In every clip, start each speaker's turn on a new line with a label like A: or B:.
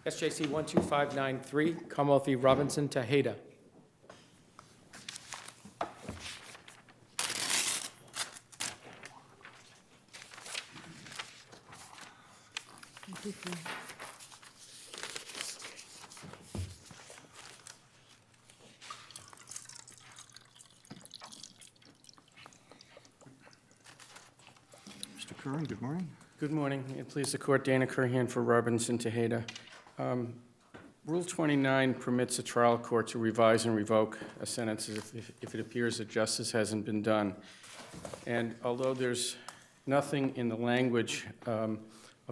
A: SJC-12593, Commonwealth v. Robinson, Tejeda.
B: Mr. Curran, good morning.
A: Good morning. It please the court, Dana Curhan for Robinson, Tejeda. Rule 29 permits a trial court to revise and revoke a sentence if it appears that justice hasn't been done. And although there's nothing in the language of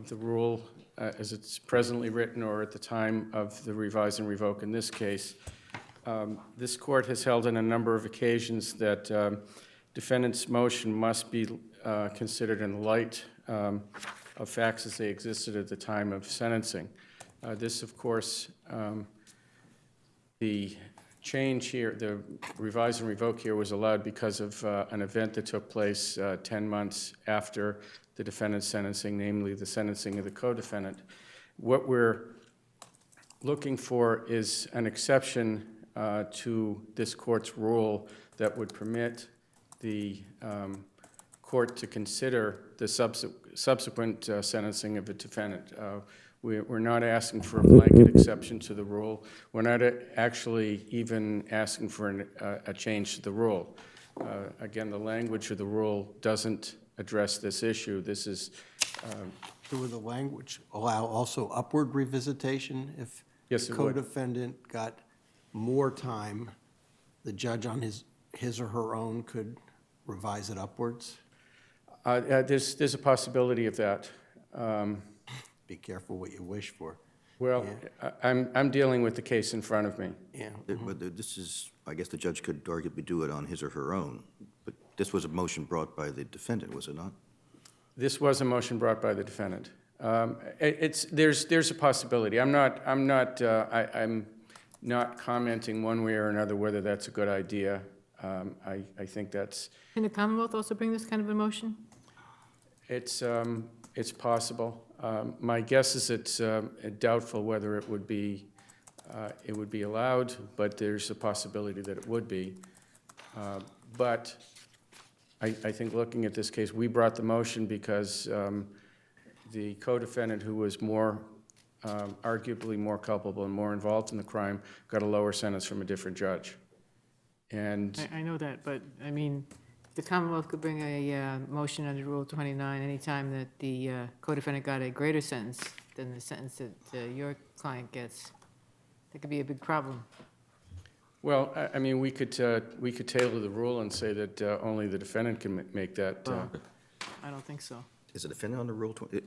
A: the rule as it's presently written or at the time of the revise and revoke in this case, this court has held on a number of occasions that defendant's motion must be considered in light of facts as they existed at the time of sentencing. This, of course, the change here, the revise and revoke here was allowed because of an event that took place 10 months after the defendant's sentencing, namely the sentencing of the co-defendant. What we're looking for is an exception to this court's rule that would permit the court to consider the subsequent sentencing of a defendant. We're not asking for a blanket exception to the rule. We're not actually even asking for a change to the rule. Again, the language of the rule doesn't address this issue. This is...
B: Would the language allow also upward revisitation if
A: yes,
B: the co-defendant got more time, the judge on his or her own could revise it upwards?
A: There's a possibility of that.
B: Be careful what you wish for.
A: Well, yeah. I'm dealing with the case in front of me.
B: Yeah.
C: But this is, I guess the judge could arguably do it on his or her own, but this was a motion brought by the defendant, was it not?
A: This was a motion brought by the defendant. There's a possibility. I'm not commenting one way or another whether that's a good idea. I think that's...
D: Can the Commonwealth also bring this kind of a motion?
A: It's possible. My guess is it's doubtful whether it would be allowed, but there's a possibility that it would be. But I think looking at this case, we brought the motion because the co-defendant, who was arguably more culpable and more involved in the crime, got a lower sentence from a different judge. And
D: I know that, but I mean, the Commonwealth could bring a motion under Rule 29 anytime that the co-defendant got a greater sentence than the sentence that your client gets. That could be a big problem.
A: well, I mean, we could tailor the rule and say that only the defendant can make that.
D: I don't think so.
C: Is the defendant under Rule 20?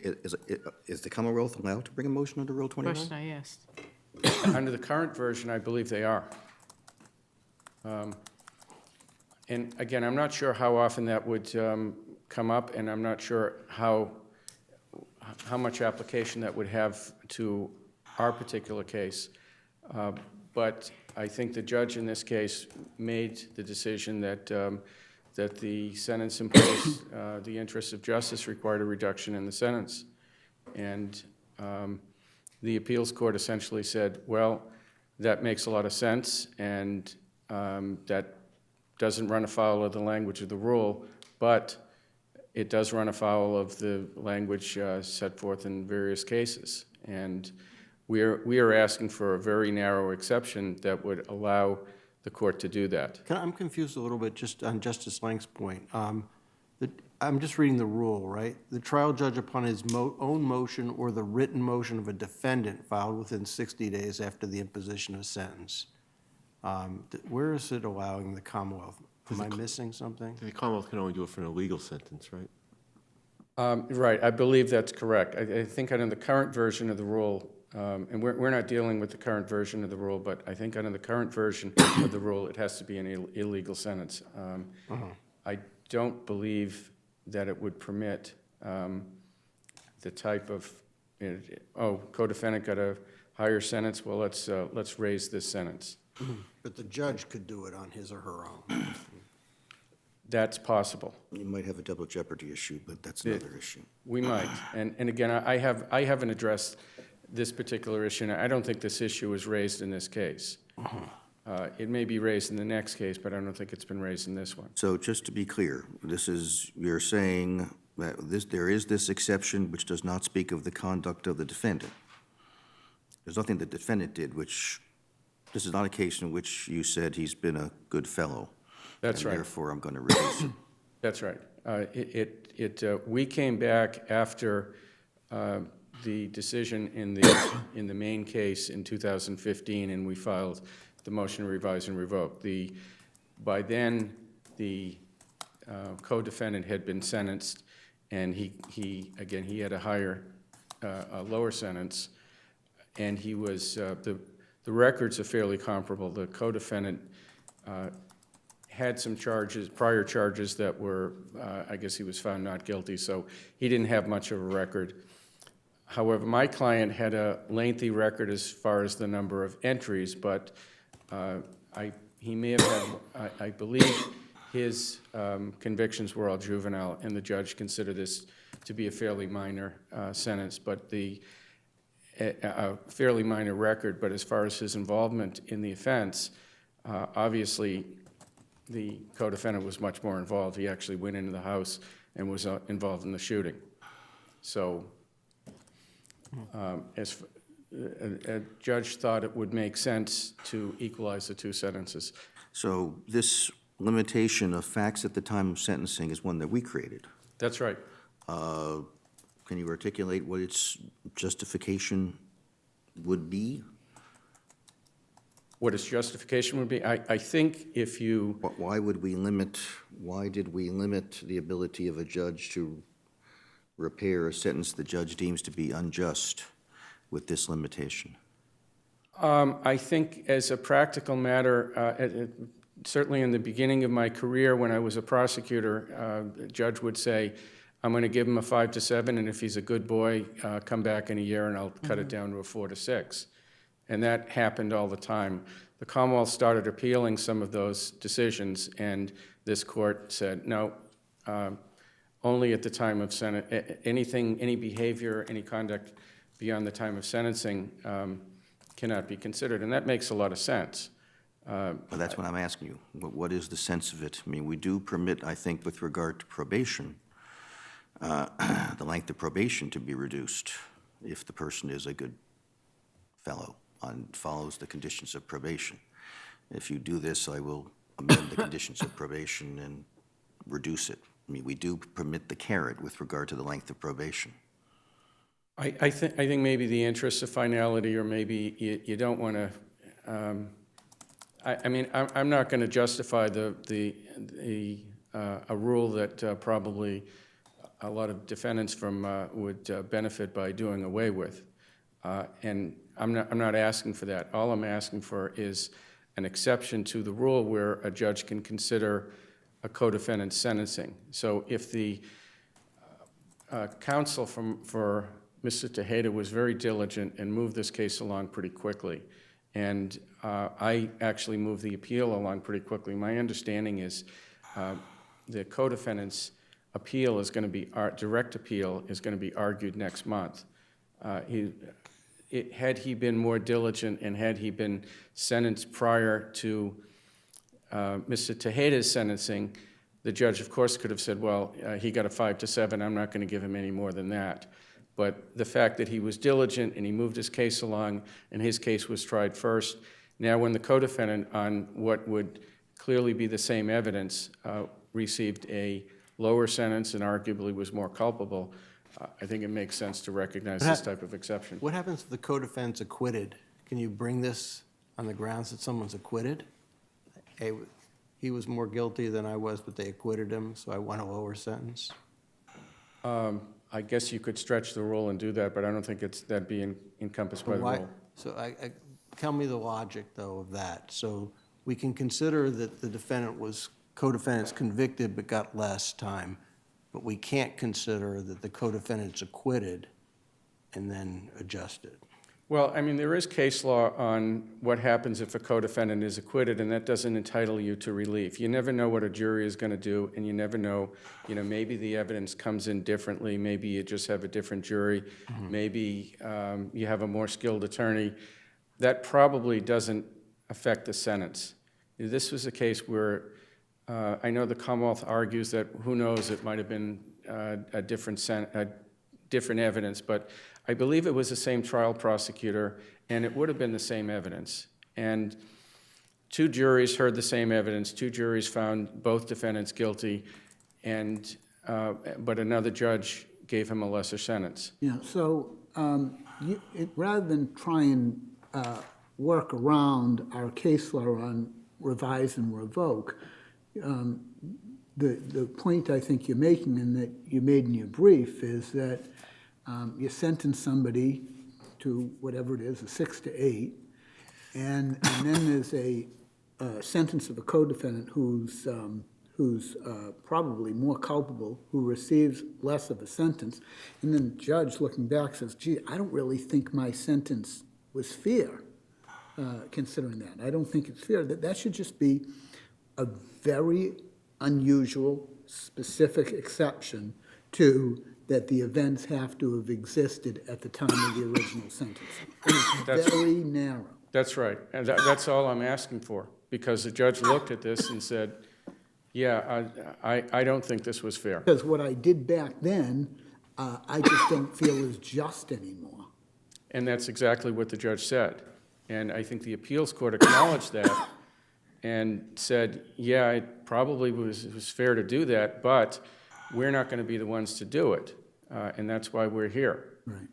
C: Is the Commonwealth allowed to bring a motion under Rule 29?
D: Question I asked.
A: Under the current version, I believe they are. And again, I'm not sure how often that would come up, and I'm not sure how much application that would have to our particular case. But I think the judge in this case made the decision that the sentence imposed, the interests of justice required a reduction in the sentence. And the appeals court essentially said, well, that makes a lot of sense, and that doesn't run afoul of the language of the rule, but it does run afoul of the language set forth in various cases. And we are asking for a very narrow exception that would allow the court to do that.
B: I'm confused a little bit just on Justice Lang's point. I'm just reading the rule, right? The trial judge upon his own motion or the written motion of a defendant filed within 60 days after the imposition of sentence. Where is it allowing the Commonwealth? Am I missing something?
E: The Commonwealth can only do it for an illegal sentence, right?
A: Right, I believe that's correct. I think under the current version of the rule, and we're not dealing with the current version of the rule, but I think under the current version of the rule, it has to be an illegal sentence. I don't believe that it would permit the type of, co-defendant got a higher sentence, well, let's raise this sentence.
B: But the judge could do it on his or her own.
A: That's possible.
C: You might have a double jeopardy issue, but that's another issue.
A: We might, and again, I haven't addressed this particular issue, and I don't think this issue was raised in this case. It may be raised in the next case, but I don't think it's been raised in this one.
C: So just to be clear, you're saying that there is this exception which does not speak of the conduct of the defendant. There's nothing the defendant did this is not a case in which you said he's been a good fellow.
A: That's right.
C: And therefore, I'm going to release him.
A: That's right. We came back after the decision in the main case in 2015, and we filed the motion to revise and revoke. By then, the co-defendant had been sentenced, and he had a lower sentence, and he was the records are fairly comparable. The co-defendant had some prior charges that were, I guess he was found not guilty, so he didn't have much of a record. However, my client had a lengthy record as far as the number of entries, but he may have had, I believe his convictions were all juvenile, and the judge considered this to be a fairly minor sentence, but a fairly minor record. But as far as his involvement in the offense, obviously the co-defendant was much more involved. He actually went into the house and was involved in the shooting. So a judge thought it would make sense to equalize the two sentences.
C: So this limitation of facts at the time of sentencing is one that we created.
A: That's right.
C: Can you articulate what its justification would be?
A: What its justification would be? I think if you...
C: Why did we limit the ability of a judge to repair a sentence the judge deems to be unjust with this limitation?
A: I think as a practical matter, certainly in the beginning of my career when I was a prosecutor, a judge would say, I'm going to give him a 5 to 7, and if he's a good boy, come back in a year and I'll cut it down to a 4 to 6. And that happened all the time. The Commonwealth started appealing some of those decisions, and this court said, no, only at the time of any behavior, any conduct beyond the time of sentencing cannot be considered. And that makes a lot of sense.
C: Well, that's what I'm asking you. What is the sense of it? I mean, we do permit, I think, with regard to probation, the length of probation to be reduced if the person is a good fellow and follows the conditions of probation. If you do this, I will amend the conditions of probation and reduce it. I mean, we do permit the carrot with regard to the length of probation.
A: I think maybe the interest of finality, or maybe you don't want to. I'm not going to justify a rule that probably a lot of defendants would benefit by doing away with, and I'm not asking for that. All I'm asking for is an exception to the rule where a judge can consider a co-defendant's sentencing. So if the counsel for Mr. Tejeda was very diligent and moved this case along pretty quickly, and I actually moved the appeal along pretty quickly. My understanding is the co-defendant's appeal is going to be, direct appeal is going to be argued next month. Had he been more diligent and had he been sentenced prior to Mr. Tejeda's sentencing, the judge, of course, could have said, well, he got a 5 to 7, I'm not going to give him any more than that. But the fact that he was diligent and he moved his case along and his case was tried first, now when the co-defendant on what would clearly be the same evidence received a lower sentence and arguably was more culpable, I think it makes sense to recognize this type of exception.
B: What happens if the co-defendant's acquitted? Can you bring this on the grounds that someone's acquitted? Hey, he was more guilty than I was, but they acquitted him, so I want a lower sentence?
A: I guess you could stretch the rule and do that, but I don't think that'd be encompassed by the
B: Why?
A: rule.
B: So tell me the logic, though, of that. So we can consider that the co-defendant's convicted but got less time, but we can't consider that the co-defendant's acquitted and then adjust it.
A: Well, I mean, there is case law on what happens if a co-defendant is acquitted, and that doesn't entitle you to relief. You never know what a jury is going to do, and you never know, maybe the evidence comes in differently, maybe you just have a different jury, maybe you have a more skilled attorney. That probably doesn't affect the sentence. This was a case where I know the Commonwealth argues that, who knows, it might have been a different evidence, but I believe it was the same trial prosecutor, and it would have been the same evidence. And 2 juries heard the same evidence. 2 juries found both defendants guilty, and but another judge gave him a lesser sentence.
F: Yeah, so rather than try and work around our case law on revise and revoke, the point I think you're making and that you made in your brief is that you sentence somebody to whatever it is, a 6 to 8, and then there's a sentence of a co-defendant who's probably more culpable, who receives less of a sentence, and then the judge looking back says, gee, I don't really think my sentence was fair, considering that. I don't think it's fair. That should just be a very unusual, specific exception to that the events have to have existed at the time of the original sentence. It's very narrow.
A: That's right, and that's all I'm asking for, because the judge looked at this and said, yeah, I don't think this was fair.
F: Because what I did back then, I just don't feel is just anymore.
A: And that's exactly what the judge said. And I think the appeals court acknowledged that and said, yeah, it probably was fair to do that, but we're not going to be the ones to do it, and that's why we're here.
F: Right.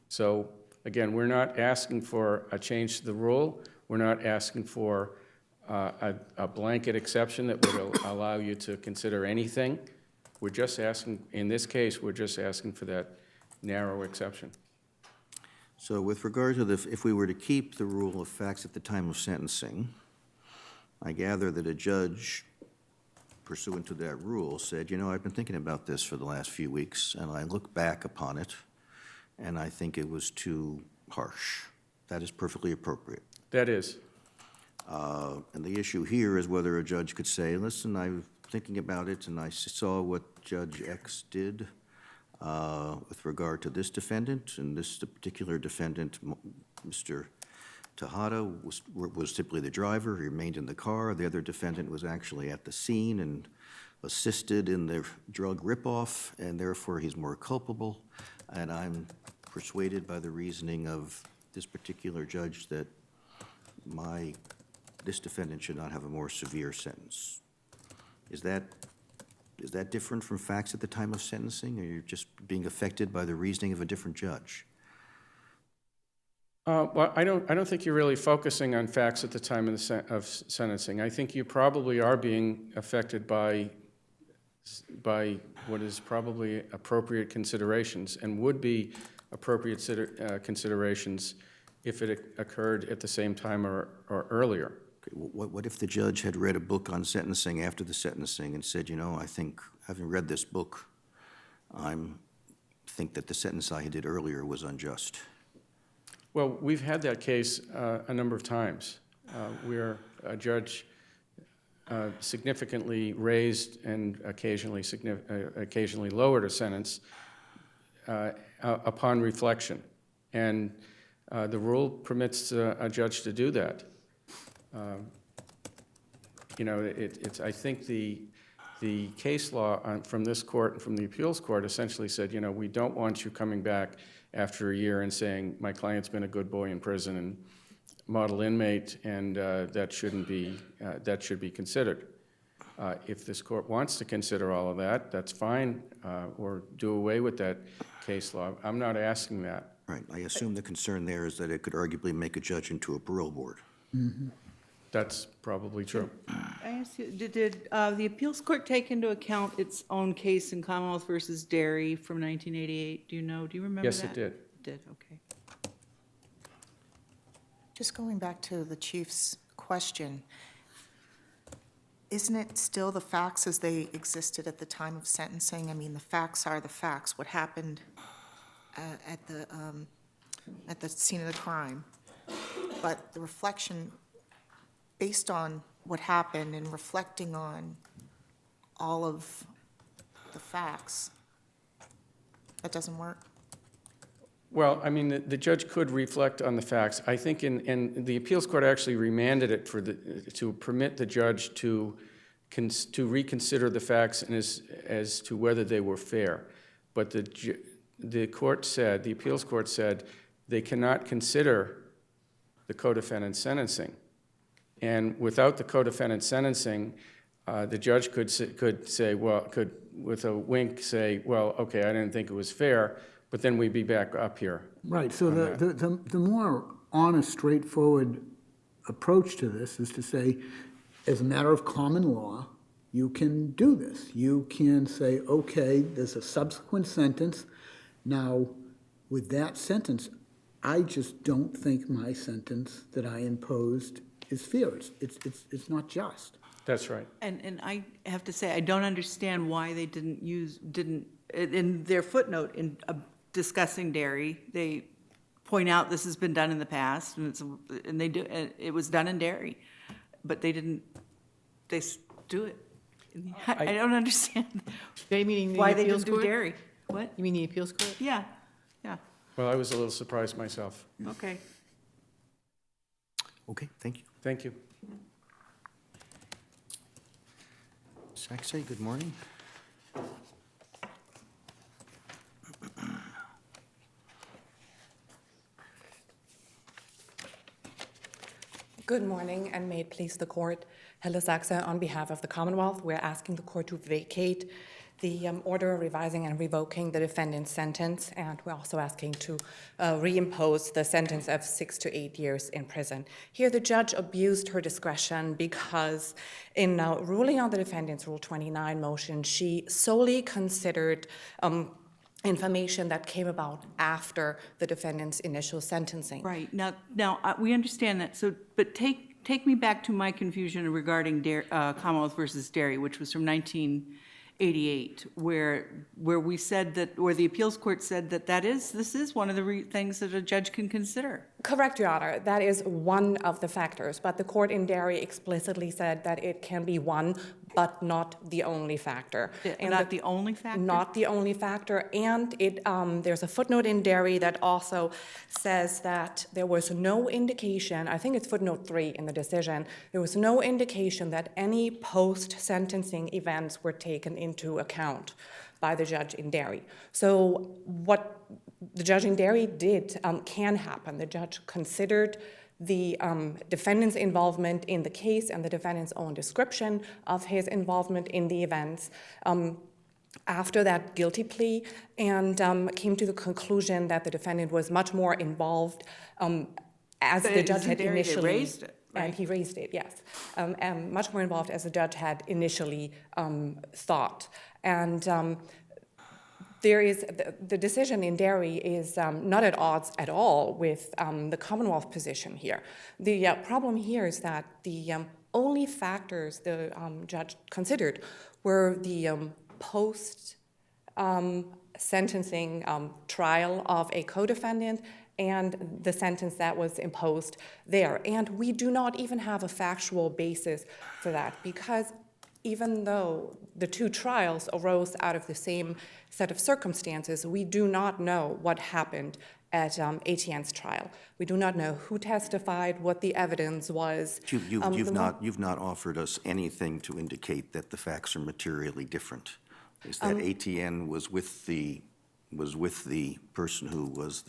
A: So, again, we're not asking for a change to the rule. We're not asking for a blanket exception that would allow you to consider anything. We're just asking, in this case, we're just asking for that narrow exception.
C: So with regard to if we were to keep the rule of facts at the time of sentencing, I gather that a judge pursuant to that rule said, I've been thinking about this for the last few weeks, and I look back upon it, and I think it was too harsh. That is perfectly appropriate.
A: That is.
C: And the issue here is whether a judge could say, listen, I'm thinking about it, and I saw what Judge X did with regard to this defendant, and this particular defendant, Mr. Tejeda, was simply the driver. He remained in the car. The other defendant was actually at the scene and assisted in the drug ripoff, and therefore he's more culpable. And I'm persuaded by the reasoning of this particular judge that this defendant should not have a more severe sentence. Is that different from facts at the time of sentencing, or you're just being affected by the reasoning of a different judge?
A: Well, I don't think you're really focusing on facts at the time of sentencing. I think you probably are being affected by what is probably appropriate considerations and would be appropriate considerations if it occurred at the same time or earlier.
C: Okay, what if the judge had read a book on sentencing after the sentencing and said, I think, having read this book, I think that the sentence I did earlier was unjust?
A: Well, we've had that case a number of times where a judge significantly raised and occasionally lowered a sentence upon reflection. And the rule permits a judge to do that. I think the case law from this court and from the appeals court essentially said, we don't want you coming back after a year and saying, my client's been a good boy in prison and model inmate, and that should be considered. If this court wants to consider all of that, that's fine, or do away with that case law. I'm not asking that.
C: Right. I assume the concern there is that it could arguably make a judge into a parole board.
F: Mm-hmm.
A: That's probably true.
G: I ask you, did the appeals court take into account its own case in Commonwealth versus Derry from 1988? Do you remember that?
A: Yes, it did.
G: It did, okay.
H: Just going back to the chief's question, isn't it still the facts as they existed at the time of sentencing? I mean, the facts are the facts. What happened at the at the scene of the crime. But the reflection, based on what happened and reflecting on all of the facts, that doesn't work?
A: Well, I mean, the judge could reflect on the facts. I think and the appeals court actually remanded it to permit the judge to reconsider the facts and as to whether they were fair. But the appeals court said, they cannot consider the co-defendant's sentencing. And without the co-defendant's sentencing, the judge could say, well, could with a wink say, well, okay, I didn't think it was fair, but then we'd be back up here.
F: Right, so the more honest, straightforward approach to this is to say, as a matter of common law, you can do this. You can say, okay, there's a subsequent sentence. Now, with that sentence, I just don't think my sentence that I imposed is fair. It's not just.
A: That's right.
G: And I have to say, I don't understand why they didn't, in their footnote in discussing Derry, they point out this has been done in the past, and it was done in Derry, but they do it. I don't understand
D: They meaning the
G: why they
D: appeals
G: didn't do
D: court?
G: Derry. What?
D: You mean the appeals court?
G: Yeah,
A: Well, I was a little surprised myself.
G: okay.
C: Okay, thank you.
A: Thank you.
C: Saxay, good morning.
I: Good morning, and may it please the court. Helle Sachse, on behalf of the Commonwealth, we're asking the court to vacate the order revising and revoking the defendant's sentence, and we're also asking to reimpose the sentence of 6 to 8 years in prison. Here, the judge abused her discretion because in ruling on the defendant's Rule 29 motion, she solely considered information that came about after the defendant's initial sentencing.
G: Right, now, we understand that, so, but take me back to my confusion regarding Commonwealth versus Derry, which was from 1988, where we said that, where the appeals court said that this is one of the things that a judge can consider.
I: Correct, Your Honor. That is one of the factors, but the court in Derry explicitly said that it can be one, but not the only factor.
G: Not the only factor?
I: Not the only factor, and there's a footnote in Derry that also says that there was no indication, I think it's footnote 3 in the decision, there was no indication that any post-sentencing events were taken into account by the judge in Derry. So what the judge in Derry did can happen. The judge considered the defendant's involvement in the case and the defendant's own description of his involvement in the events after that guilty plea, and came to the conclusion that the defendant was much more involved as the judge had initially.
G: They raised it, right?
I: And he raised it, yes. And much more involved as the judge had initially thought. And there is, the decision in Derry is not at odds at all with the Commonwealth position here. The problem here is that the only factors the judge considered were the post-sentencing trial of a co-defendant and the sentence that was imposed there. And we do not even have a factual basis for that, because even though the two trials arose out of the same set of circumstances, we do not know what happened at ATN's trial. We do not know who testified, what the evidence was.
C: You've not offered us anything to indicate that the facts are materially different. Is that ATN was with the person who was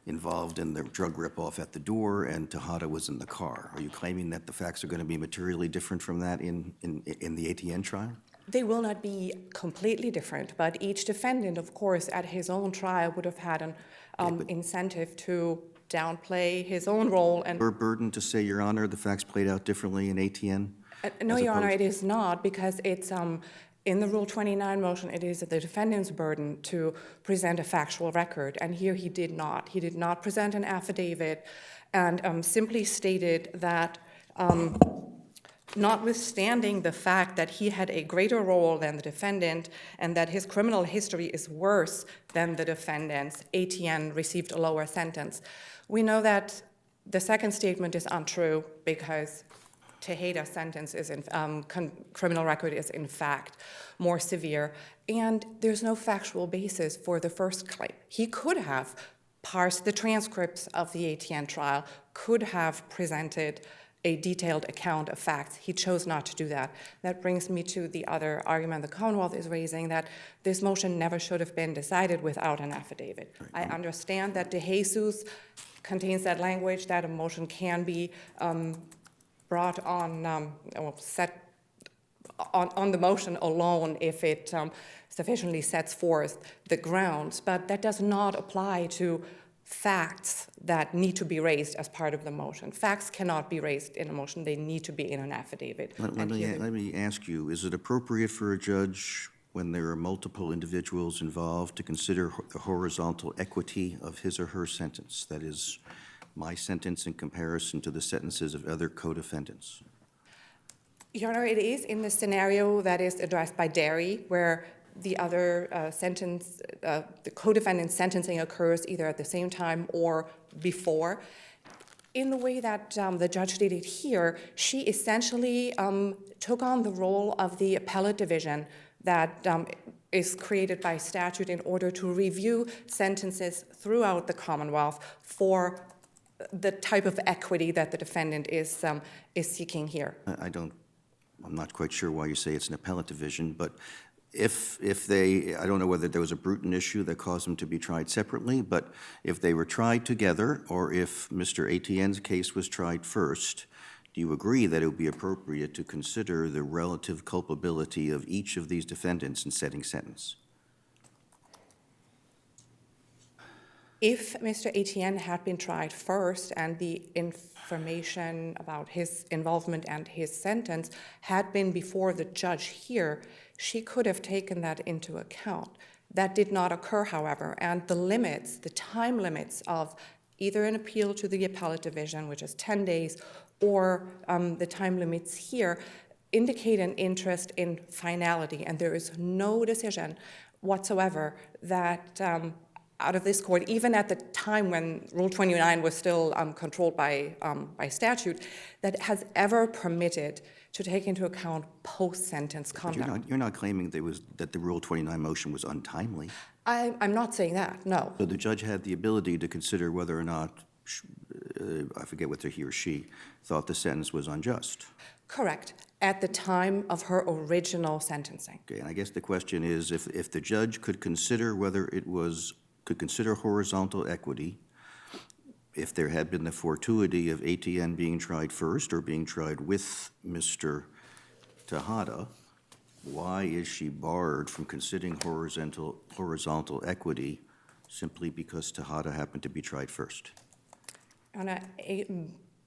C: involved in the drug ripoff at the door, and Tejeda was in the car. Are you claiming that the facts are going to be materially different from that in the ATN trial?
I: They will not be completely different, but each defendant, of course, at his own trial would have had an incentive to downplay his own role. And
C: Your burden to say, Your Honor, the facts played out differently in ATN?
I: No, Your Honor, it is not, because it's in the Rule 29 motion, it is the defendant's burden to present a factual record, and here he did not. He did not present an affidavit and simply stated that notwithstanding the fact that he had a greater role than the defendant and that his criminal history is worse than the defendant's, ATN received a lower sentence. We know that the second statement is untrue because Tejeda's sentence is criminal record is in fact more severe, and there's no factual basis for the first claim. He could have parsed the transcripts of the ATN trial, could have presented a detailed account of facts. He chose not to do that. That brings me to the other argument the Commonwealth is raising, that this motion never should have been decided without an affidavit. I understand that De Jesus contains that language that a motion can be brought on, set on the motion alone if it sufficiently sets forth the grounds, but that does not apply to facts that need to be raised as part of the motion. Facts cannot be raised in a motion, they need to be in an affidavit.
C: Let me ask you, is it appropriate for a judge, when there are multiple individuals involved, to consider the horizontal equity of his or her sentence? That is, my sentence in comparison to the sentences of other co-defendants?
I: Your Honor, it is in the scenario that is addressed by Derry, where the other the co-defendant's sentencing occurs either at the same time or before. In the way that the judge did it here, she essentially took on the role of the appellate division that is created by statute in order to review sentences throughout the Commonwealth for the type of equity that the defendant is seeking here.
C: I'm not quite sure why you say it's an appellate division, but if they, I don't know whether there was a Bruton issue that caused them to be tried separately, but if they were tried together, or if Mr. Etienne's case was tried first, do you agree that it would be appropriate to consider the relative culpability of each of these defendants in setting sentence?
I: If Mr. Etienne had been tried first and the information about his involvement and his sentence had been before the judge here, she could have taken that into account. That did not occur, however, and the limits, the time limits of either an appeal to the appellate division, which is 10 days, or the time limits here, indicate an interest in finality, and there is no decision whatsoever that out of this court, even at the time when Rule 29 was still controlled by statute, that has ever permitted to take into account post-sentence conduct.
C: You're not claiming that the Rule 29 motion was untimely.
I: I'm not saying that, no.
C: So the judge had the ability to consider whether or not, I forget whether he or she thought the sentence was unjust.
I: Correct, at the time of her original sentencing.
C: Okay, and I guess the question is, if the judge could consider whether it was, could consider horizontal equity, if there had been the fortuity of ATN being tried first or being tried with Mr. Tejeda, why is she barred from considering horizontal equity simply because Tejeda happened to be tried first?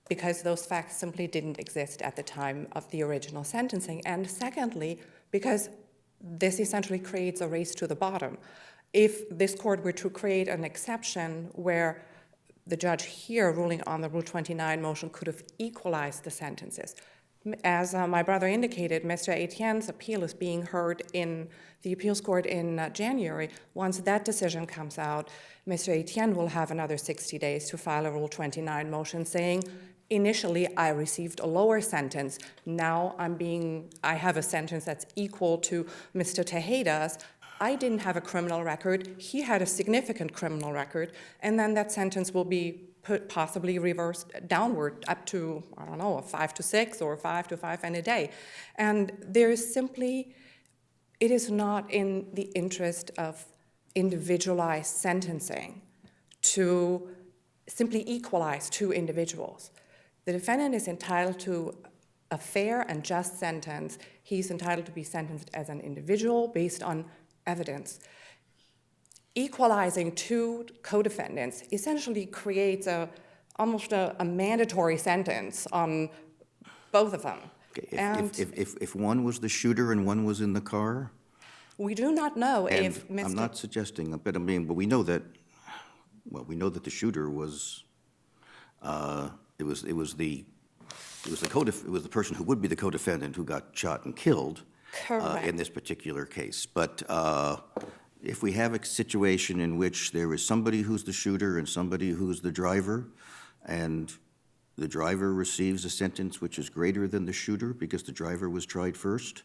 I: Because those facts simply didn't exist at the time of the original sentencing. And secondly, because this essentially creates a race to the bottom. If this court were to create an exception where the judge here ruling on the Rule 29 motion could have equalized the sentences, as my brother indicated, Mr. Etienne's appeal is being heard in the appeals court in January. Once that decision comes out, Mr. Etienne will have another 60 days to file a Rule 29 motion saying, initially I received a lower sentence, now I have a sentence that's equal to Mr. Tejeda's. I didn't have a criminal record, he had a significant criminal record, and then that sentence will be possibly reversed downward up to, I don't know, a 5 to 6 or 5 to 5 and a day. And there is simply, it is not in the interest of individualized sentencing to simply equalize two individuals. The defendant is entitled to a fair and just sentence. He's entitled to be sentenced as an individual based on evidence. Equalizing two co-defendants essentially creates almost a mandatory sentence on both of them.
C: Okay, if one was the shooter and one was in the car?
I: We do not know
C: and
I: if Mr.
C: I'm not suggesting, but we know that, well, we know that the shooter was, it was the it was the person who would be the co-defendant who got shot and killed
I: Correct.
C: in this particular case. But if we have a situation in which there is somebody who's the shooter and somebody who's the driver, and the driver receives a sentence which is greater than the shooter because the driver was tried first,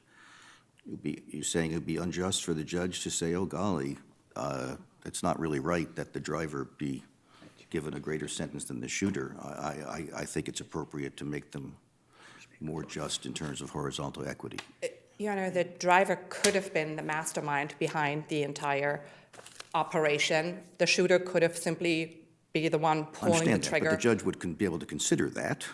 C: you're saying it would be unjust for the judge to say, oh golly, it's not really right that the driver be given a greater sentence than the shooter. I think it's appropriate to make them more just in terms of horizontal equity.
I: Your Honor, the driver could have been the mastermind behind the entire operation. The shooter could have simply be the one
C: I
I: pulling the
C: understand that,
I: trigger.
C: but the judge would be able to consider that.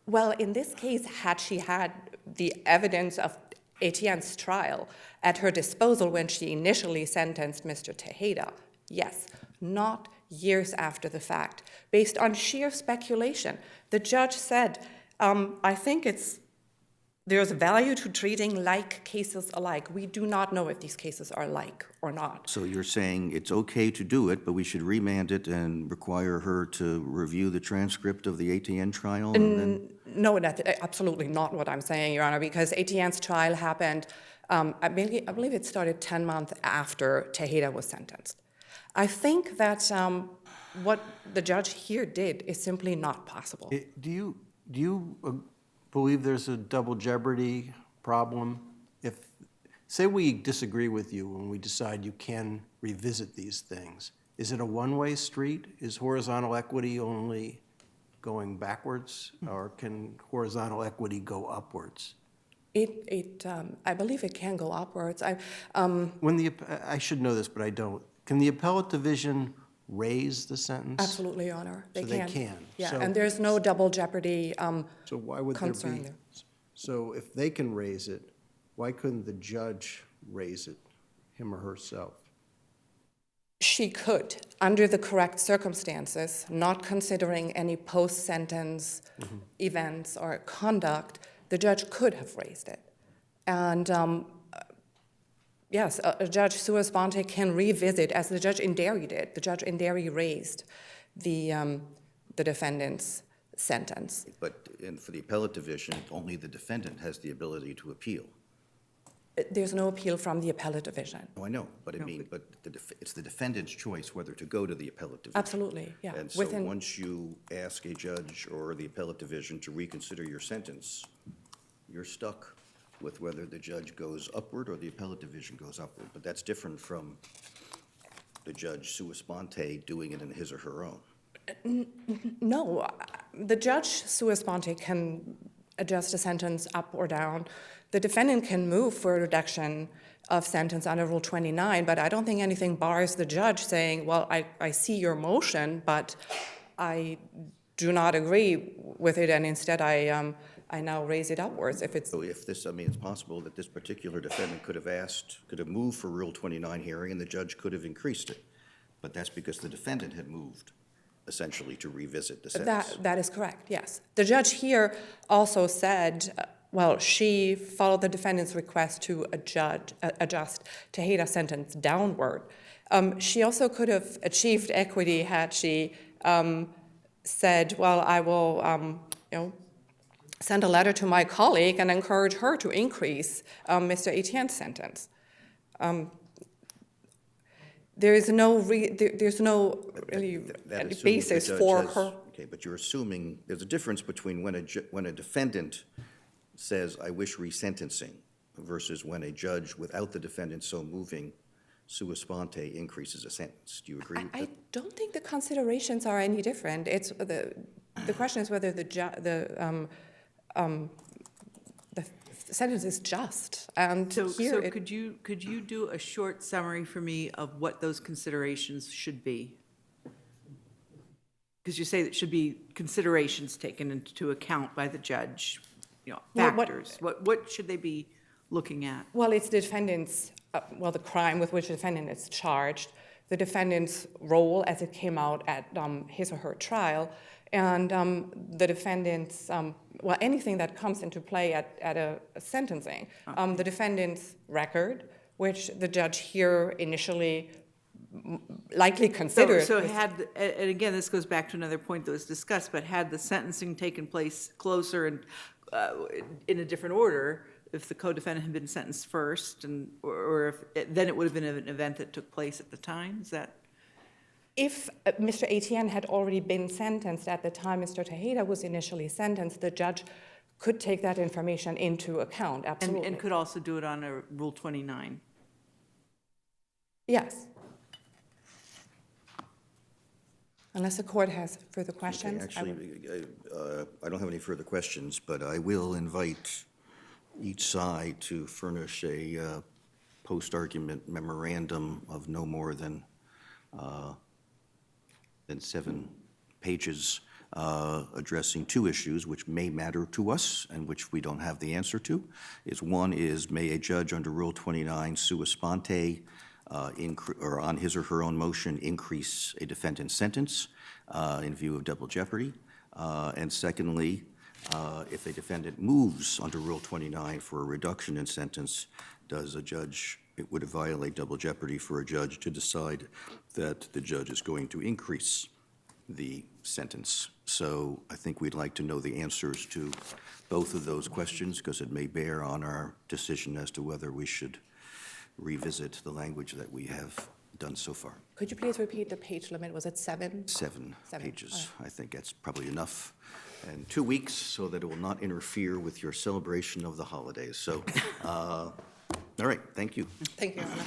I: Well, in this case, had she had the evidence of Etienne's trial at her disposal when she initially sentenced Mr. Tejeda, yes, not years after the fact, based on sheer speculation. The judge said, I think there's value to treating like cases alike. We do not know if these cases are like or not.
C: So you're saying it's okay to do it, but we should remand it and require her to review the transcript of the ATN trial? And then
I: No, that's absolutely not what I'm saying, Your Honor, because Etienne's trial happened, I believe it started 10 months after Tejeda was sentenced. I think that what the judge here did is simply not possible.
B: Do you believe there's a double jeopardy problem? If, say we disagree with you and we decide you can revisit these things, is it a one-way street? Is horizontal equity only going backwards, or can horizontal equity go upwards?
I: I believe it can go upwards.
B: I should know this, but I don't. Can the appellate division raise the sentence?
I: Absolutely, Your Honor.
B: So they can.
I: Yeah,
B: So-
I: and there's no double jeopardy
B: So why would there
I: concern
B: be?
I: there.
B: So if they can raise it, why couldn't the judge raise it, him or herself?
I: She could, under the correct circumstances, not considering any post-sentence events or conduct, the judge could have raised it. And yes, a judge sua sponte can revisit, as the judge in Derry did. The judge in Derry raised the defendant's sentence.
C: But for the appellate division, only the defendant has the ability to appeal.
I: There's no appeal from the appellate division.
C: Oh, I know, but it's the defendant's choice whether to go to the appellate division.
I: Absolutely, yeah.
C: And so once you ask a judge or the appellate division to reconsider your sentence, you're stuck with whether the judge goes upward or the appellate division goes upward. But that's different from the judge sua sponte doing it in his or her own.
I: No, the judge sua sponte can adjust a sentence up or down. The defendant can move for a reduction of sentence under Rule 29, but I don't think anything bars the judge saying, well, I see your motion, but I do not agree with it, and instead I now raise it upwards if it's...
C: So if this, it's possible that this particular defendant could have moved for Rule 29 hearing and the judge could have increased it. But that's because the defendant had moved, essentially, to revisit the sentence.
I: That is correct, yes. The judge here also said, well, she followed the defendant's request to adjust Tejeda's sentence downward. She also could have achieved equity had she said, well, I will, send a letter to my colleague and encourage her to increase Mr. Etienne's sentence. There's no really basis for her.
C: Okay, but you're assuming there's a difference between when a defendant says, I wish resentencing, versus when a judge, without the defendant so moving, sua sponte, increases a sentence. Do you agree with that?
I: I don't think the considerations are any different. It's the question is whether the sentence is just. And
G: So
I: here
G: could you do a short summary for me of what those considerations should be? Because you say that should be considerations taken into account by the judge,
I: Well,
G: factors. What should they be looking at?
I: Well, it's the defendant's, the crime with which the defendant is charged, the defendant's role as it came out at his or her trial, and the defendant's, anything that comes into play at a sentencing. The defendant's record, which the judge here initially likely considered.
G: So and again, this goes back to another point that was discussed, but had the sentencing taken place closer and in a different order, if the co-defendant had been sentenced first, or if, then it would have been an event that took place at the time, is that?
I: If Mr. Etienne had already been sentenced at the time Mr. Tejeda was initially sentenced, the judge could take that information into account, absolutely.
G: And could also do it on a Rule 29.
I: Yes. Unless the court has further
C: Okay,
I: questions.
C: actually, I don't have any further questions, but I will invite each side to furnish a post-argument memorandum of no more than 7 pages addressing 2 issues which may matter to us and which we don't have the answer to. One is, may a judge under Rule 29 sua sponte, or on his or her own motion, increase a defendant's sentence in view of double jeopardy? And secondly, if a defendant moves under Rule 29 for a reduction in sentence, does a judge, it would violate double jeopardy for a judge to decide that the judge is going to increase the sentence? So I think we'd like to know the answers to both of those questions, because it may bear on our decision as to whether we should revisit the language that we have done so far.
I: Could you please repeat the page limit? Was it 7?
C: 7 pages.
I: All
C: I think that's probably enough. And 2 weeks, so that it will not interfere with your celebration of the holidays. So, all right, thank you.
I: Thank you, Your Honor.